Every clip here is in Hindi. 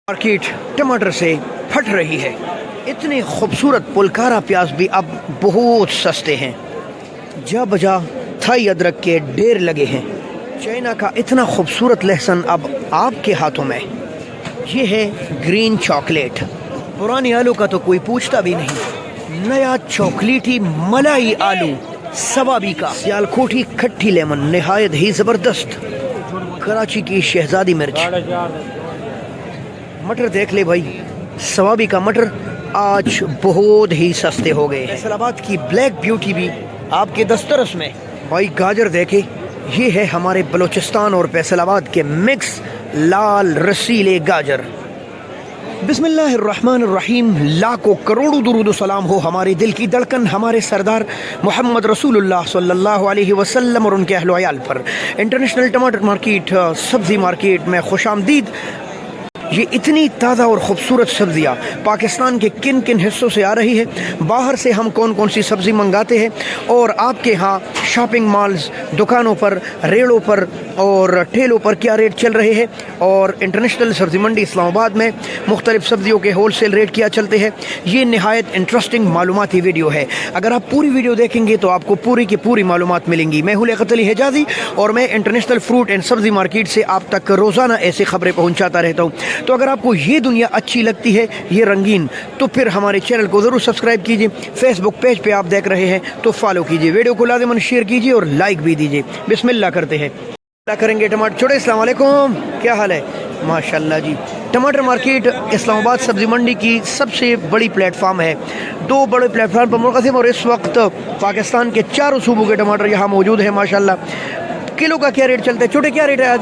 मार्केट टमाटर से फट रही है। इतने खूबसूरत पुलकारा प्याज भी अब बहुत सस्ते हैं। जा बजा थाई अदरक के ढेर लगे हैं। चाइना का इतना खूबसूरत लहसुन अब आपके हाथों में। ये है ग्रीन चॉकलेट। पुरानी आलू का तो कोई पूछता भी नहीं। नया चॉकलेटी मलाई आलू सवाबी का। सियालकोटी खट्टी लेमन निहायत ही ज़बरदस्त। कराची की शहजादी मिर्च। मटर देख ले भाई, सवाबी का मटर आज बहुत ही सस्ते हो गए। फैसलाबाद की ब्लैक ब्यूटी भी आपके दस्तरस में। भाई गाजर देखे, ये है हमारे बलूचिस्तान और फैसलाबाद के मिक्स लाल रसीले गाजर। बिस्मिल्लाहिर्रहमानिर्रहीम। लाखों करोड़ों दुरूद सलाम हो हमारे दिल की धड़कन हमारे सरदार मोहम्मद रसूलुल्लाह सल्लल्लाहु अलैहि वसल्लम और उनके अहलो अयाल पर। इंटरनेशनल टमाटर मार्केट, सब्ज़ी मार्केट में खुशामदीद। ये इतनी ताज़ा और ख़ूबसूरत सब्ज़ियाँ पाकिस्तान के किन किन हिस्सों से आ रही है, बाहर से हम कौन कौन सी सब्ज़ी मंगाते हैं और आपके यहाँ शॉपिंग मॉल्स, दुकानों पर, रेड़ों पर और ठेलों पर क्या रेट चल रहे हैं, और इंटरनेशनल सब्ज़ी मंडी इस्लामाबाद में मुख्तलिफ़ सब्ज़ियों के होल सेल रेट क्या चलते हैं। ये नहायत इंटरेस्टिंग मालूमाती वीडियो है। अगर आप पूरी वीडियो देखेंगे तो आपको पूरी की पूरी मालूमात मिलेंगी। मैं हूं लियाकत अली हिजाज़ी और मैं इंटरनेशनल फ्रूट एंड सब्ज़ी मार्केट से आप तक रोज़ाना ऐसी खबरें पहुँचाता रहता हूँ। तो अगर आपको ये दुनिया अच्छी लगती है, ये रंगीन, तो फिर हमारे चैनल को ज़रूर सब्सक्राइब कीजिए। फेसबुक पेज पे आप देख रहे हैं तो फॉलो कीजिए, वीडियो को लाज़िमन शेयर कीजिए और लाइक भी दीजिए। बिस्मिल्लाह करते हैं। क्या करेंगे टमाटर छोटे। अस्सलाम वालेकुम, क्या हाल है? माशाल्लाह जी। टमाटर मार्केट इस्लामाबाद सब्ज़ी मंडी की सबसे बड़ी प्लेटफार्म है। दो बड़े प्लेटफार्म पर मुनक़सिम और इस वक्त पाकिस्तान के चारों सूबों के टमाटर यहाँ मौजूद है माशाल्लाह। किलो का क्या रेट चलता है? छोटे क्या रेट है आज?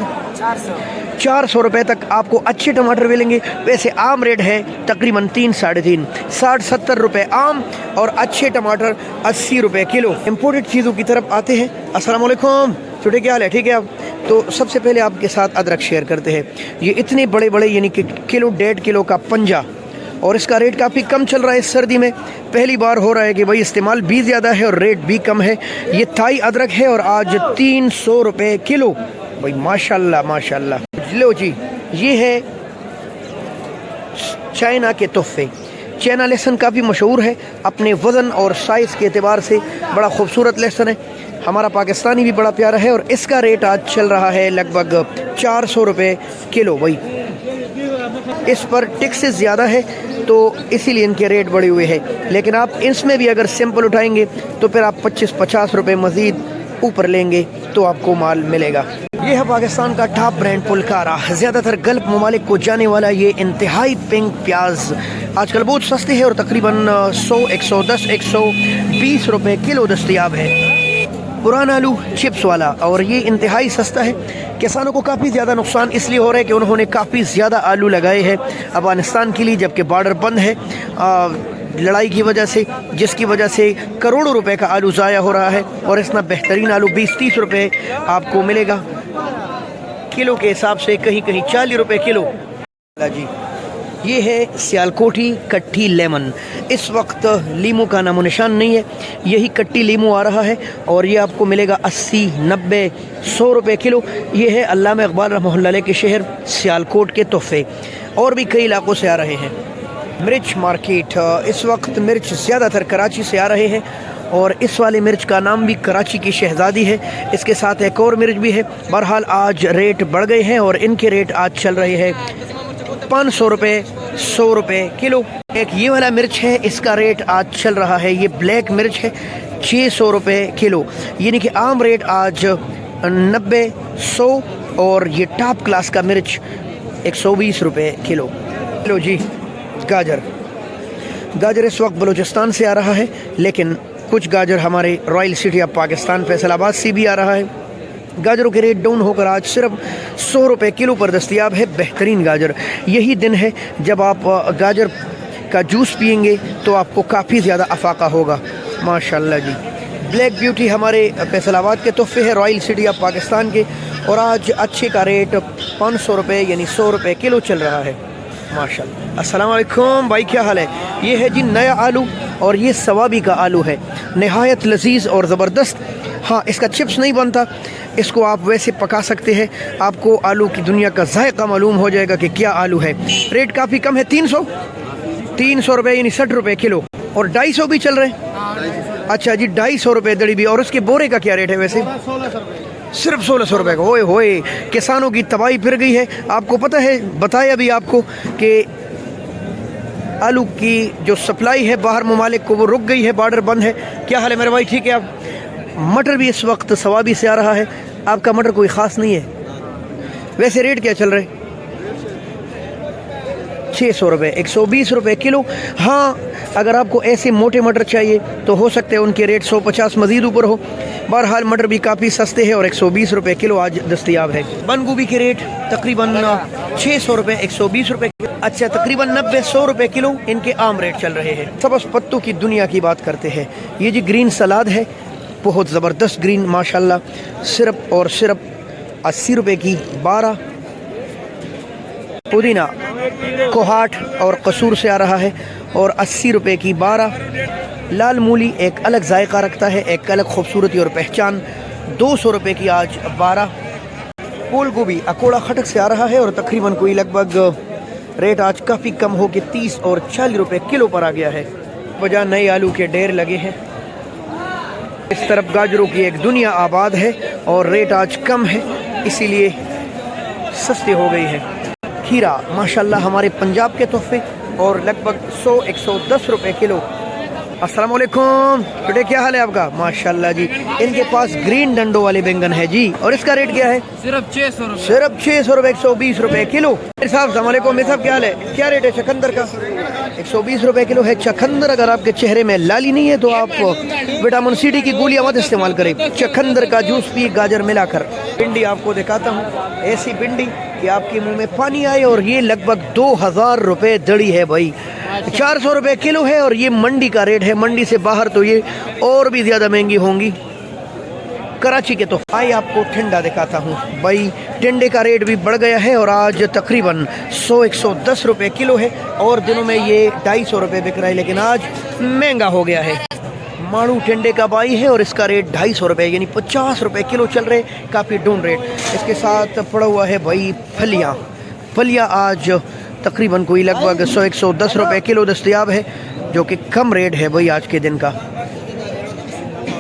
400 रुपये तक आपको अच्छे टमाटर मिलेंगे। वैसे आम रेट है तकरीबन 3, 3.5, 60-70 रुपये आम और अच्छे टमाटर 80 रुपये किलो। इम्पोर्टेड चीज़ों की तरफ आते हैं। अस्सलाम वालेकुम, छोटे क्या हाल है? ठीक है। आप तो सबसे पहले आपके साथ अदरक शेयर करते हैं। ये इतने बड़े बड़े यानी कि किलो 1.5 किलो का पंजा, और इसका रेट काफ़ी कम चल रहा है इस सर्दी में। पहली बार हो रहा है कि भाई इस्तेमाल भी ज़्यादा है और रेट भी कम है। ये थाई अदरक है और आज 300 रुपये किलो। भाई माशाल्लाह माशाल्लाह। लो जी, ये है चाइना के तोहफे। चाइना लहसुन काफ़ी मशहूर है अपने वज़न और साइज़ के एतबार से। बड़ा खूबसूरत लहसुन है। हमारा पाकिस्तानी भी बड़ा प्यारा है और इसका रेट आज चल रहा है लगभग 400 रुपये किलो। भाई इस पर टैक्सेस ज़्यादा है तो इसीलिए इनके रेट बढ़े हुए हैं, लेकिन आप इसमें भी अगर सिंपल उठाएंगे तो फिर आप 25-50 रुपये मज़ीद ऊपर लेंगे तो आपको माल मिलेगा। ये है पाकिस्तान का टॉप ब्रांड पुलकारा। ज़्यादातर गल्फ ममालिक को जाने वाला ये इंतहाई पिंक प्याज आजकल बहुत सस्ते हैं और तकरीबन 100, 110, 120 रुपये किलो दस्तयाब है। पुराना आलू चिप्स वाला, और ये इंतहाई सस्ता है। किसानों को काफ़ी ज़्यादा नुकसान इसलिए हो रहा है कि उन्होंने काफ़ी ज़्यादा आलू लगाए हैं अफ़गानिस्तान के लिए, जबकि बॉर्डर बंद है लड़ाई की वजह से, जिसकी वजह से करोड़ों रुपए का आलू ज़ाया हो रहा है। और इतना बेहतरीन आलू 20-30 रुपये आपको मिलेगा किलो के हिसाब से, कहीं कहीं 40 रुपये किलो जी। ये है सियालकोटी कट्टी लेमन। इस वक्त लीमू का नामो निशान नहीं है, यही कट्टी लीमू आ रहा है और ये आपको मिलेगा 80, 90, 100 रुपये किलो। ये है अल्लामा इकबाल रहमतुल्लाह के शहर सियालकोट के तोहफे। और भी कई इलाकों से आ रहे हैं। मिर्च मार्केट, इस वक्त मिर्च ज़्यादातर कराची से आ रहे हैं और इस वाले मिर्च का नाम भी कराची की शहजादी है। इसके साथ एक और मिर्च भी है। बहरहाल आज रेट बढ़ गए हैं और इनके रेट आज चल रहे हैं 500 रुपये, 100 रुपये किलो। एक ये वाला मिर्च है, इसका रेट आज चल रहा है, ये ब्लैक मिर्च है, 600 रुपये किलो। यानी कि आम रेट आज 90, 100 और ये टॉप क्लास का मिर्च 120 रुपये किलो। लो जी, गाजर इस वक्त बलूचिस्तान से आ रहा है, लेकिन कुछ गाजर हमारे royal city of Pakistan Faisalabad से भी आ रहा है। गाजरों के रेट डाउन होकर आज सिर्फ 100 रुपये किलो पर दस्तयाब है बेहतरीन गाजर। यही दिन है जब आप गाजर का जूस पियेंगे तो आपको काफ़ी ज़्यादा अफाका होगा। माशाल्लाह जी। ब्लैक ब्यूटी हमारे फैसलाबाद के तोहफे है रॉयल सिटी ऑफ पाकिस्तान के, और आज अच्छे का रेट 500 रुपये यानी 100 रुपये किलो चल रहा है माशाल्लाह। अस्सलाम वालेकुम भाई, क्या हाल है? ये है जी नया आलू और ये सवाबी का आलू है, नहायत लजीज और ज़बरदस्त। हाँ, इसका चिप्स नहीं बनता, इसको आप वैसे पका सकते हैं। आपको आलू की दुनिया का जायका मालूम हो जाएगा कि क्या आलू है। रेट काफ़ी कम है, 300 रुपये यानी 60 रुपये किलो, और 250 भी चल रहे हैं। अच्छा जी, 250 रुपये दड़ी भी। और उसके बोरे का क्या रेट है वैसे? 1600 रुपये, सिर्फ 1600 रुपये का। ओए होए, किसानों की तबाही फिर गई है। आपको पता है, बताया अभी आपको कि आलू की जो सप्लाई है बाहर ममालिक को वो रुक गई है, बॉर्डर बंद है। क्या हाल है मेरे भाई? ठीक है आप? मटर भी इस वक्त सवाबी से आ रहा है। आपका मटर कोई ख़ास नहीं है वैसे? रेट क्या चल रहे? 600 रुपये, 120 रुपये किलो। हाँ, अगर आपको ऐसे मोटे मटर चाहिए तो हो सकते हैं उनके रेट 150 मज़ीद ऊपर हो। बहरहाल मटर भी काफ़ी सस्ते हैं और 120 रुपये किलो आज दस्तयाब है। बंद गोभी के रेट तकरीबन 600 रुपये, 120 रुपये। अच्छा, तकरीबन 90-100 रुपये किलो इनके आम रेट चल रहे हैं। सब्ज़ पत्तों की दुनिया की बात करते हैं। ये जी ग्रीन सलाद है, बहुत ज़बरदस्त ग्रीन माशाल्लाह। सिरप और सिरप 80 रुपये की 12। पुदीना कोहाट और कसूर से आ रहा है और 80 रुपये की 12। लाल मूली एक अलग जायका रखता है, एक अलग खूबसूरती और पहचान, 200 रुपये की आज 12। फूल गोभी अकोड़ा खटक से आ रहा है और तकरीबन कोई लगभग रेट आज काफ़ी कम हो के 30 और 40 रुपये किलो पर आ गया है। वजह नए आलू के ढेर लगे हैं। इस तरफ गाजरों की एक दुनिया आबाद है और रेट आज कम है, इसीलिए सस्ते हो गई है। खीरा माशाल्लाह हमारे पंजाब के तोहफे और लगभग 100-110 रुपये किलो। अस्सलाम वालेकुम बेटे, क्या हाल है आपका? माशाल्लाह जी, इनके पास ग्रीन डंडो वाले बैंगन है जी। और इसका रेट क्या है? सिर्फ 600 रुपये, सिर्फ 600 रुपये, 120 रुपये किलो। साहब अस्सलाम वालेकुम, मेरे साहब क्या हाल है? क्या रेट है चकंदर का? 120 रुपये किलो है चकंदर। अगर आपके चेहरे में लाली नहीं है तो आप विटामिन सी डी की गोलियां मत इस्तेमाल करें, चकंदर का जूस पी गाजर मिलाकर। भिंडी आपको दिखाता हूँ, ऐसी भिंडी कि आपके मुंह में पानी आए। और ये लगभग 2000 रुपये दड़ी है भाई, 400 रुपये किलो है। और ये मंडी का रेट है, मंडी से बाहर तो ये और भी ज़्यादा महंगी होंगी। कराची के तो आइए आपको ठंडा दिखाता हूँ भाई। टिंडे का रेट भी बढ़ गया है और आज तकरीबन 100-110 रुपये किलो है। और दिनों में ये 250 रुपये बिक रहा है, लेकिन आज महंगा हो गया है। माड़ू टिंडे का बाई है और इसका रेट 250 रुपये यानी 50 रुपये किलो चल रहे, काफ़ी डून रेट। इसके साथ पड़ा हुआ है भाई फलियाँ। फलियाँ आज तकरीबन कोई लगभग 100-110 रुपये किलो दस्तयाब है, जो कि कम रेट है भाई आज के दिन का।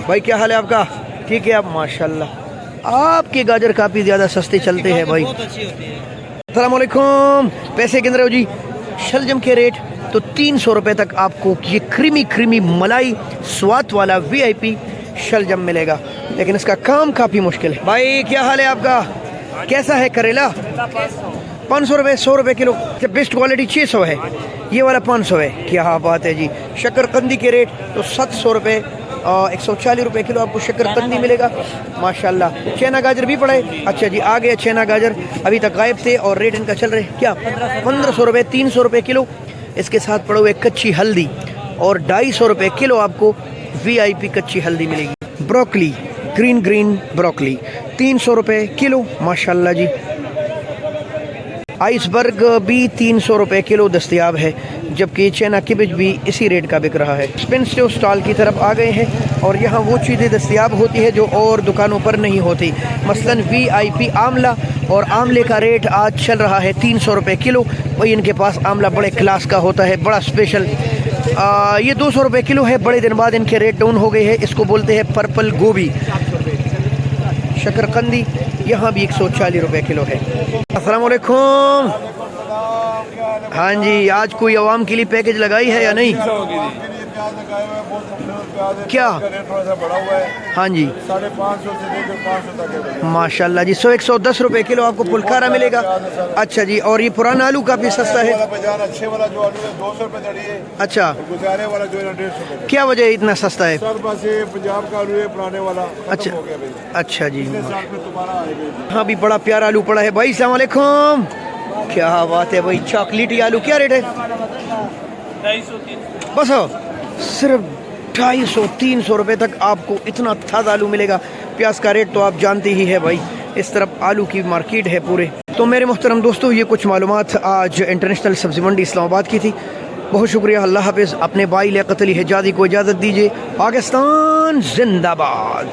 भाई क्या हाल है आपका? ठीक है आप? माशाल्लाह आपके गाजर काफ़ी ज़्यादा सस्ते चलते हैं भाई। अस्सलाम वालेकुम, पैसे किन रहे हो जी? शलजम के रेट तो 300 रुपये तक आपको ये क्रीमी मलाई स्वाद वाला VIP शलजम मिलेगा, लेकिन इसका काम काफ़ी मुश्किल है। भाई क्या हाल है आपका? कैसा है करेला? 500 रुपये, 100 रुपये किलो। बेस्ट क्वालिटी 600 है, ये वाला 500 है। क्या बात है जी। शकरकंदी के रेट तो 700 रुपये, 140 रुपये किलो आपको शकरकंदी मिलेगा माशाल्लाह। चैना गाजर भी पड़ा है। अच्छा जी, आ गया चैना गाजर, अभी तक गायब थे और रेट इनका चल रहे क्या? 1500 रुपये, 300 रुपये किलो। इसके साथ पड़ा हुआ कच्ची हल्दी और 250 रुपये किलो आपको VIP कच्ची हल्दी मिलेगी। ब्रोकली, ग्रीन ब्रोकली 300 रुपये किलो माशाल्लाह जी। आइसबर्ग भी 300 रुपये किलो दस्तयाब है, जबकि चैना किबिज भी इसी रेट का बिक रहा है। स्पिंस्टो स्टॉल की तरफ आ गए हैं और यहाँ वो चीज़ें दस्तयाब होती है जो और दुकानों पर नहीं होती। मसलन VIP आमला, और आमले का रेट आज चल रहा है 300 रुपये किलो। वही इनके पास आमला बड़े क्लास का होता है, बड़ा स्पेशल। ये 200 रुपये किलो है। बड़े दिन बाद इनके रेट डाउन हो गए हैं। इसको बोलते हैं पर्पल गोभी। शकरकंदी यहाँ भी 140 रुपये किलो है। अस्सलाम वालेकुम। हाँ जी, आज कोई आवाम के लिए पैकेज लगाई है या नहीं? क्या? हाँ जी, 550 से लेकर 500 तक माशाल्लाह जी। 110 रुपये किलो आपको पुलकारा मिलेगा। अच्छा जी, और ये पुराना आलू काफ़ी सस्ता है। अच्छे वाला जो आलू है 200 रुपये दड़ी है। अच्छा, गुजारे वाला जो है 150 रुपये। क्या वजह है इतना सस्ता है? पंजाब का आलू है पुराने वाला। अच्छा अच्छा जी, दोबारा आएगा। हाँ भी बड़ा प्यारा आलू पड़ा है भाई। अस्सलाम वालेकुम, क्या बात है भाई। चॉकलेटी आलू क्या रेट है? 250-300 बस सिर्फ 250-300 रुपये तक आपको इतना ताज़ा आलू मिलेगा। प्याज का रेट तो आप जानते ही है भाई। इस तरफ आलू की मार्केट है पूरे। तो मेरे मुहतरम दोस्तों, ये कुछ मालूमात आज इंटरनेशनल सब्ज़ी मंडी इस्लामाबाद की थी। बहुत शुक्रिया, अल्लाह हाफिज़। अपने भाई लियाकत अली हिजाज़ी को इजाज़त दीजिए। पाकिस्तान जिंदाबाद।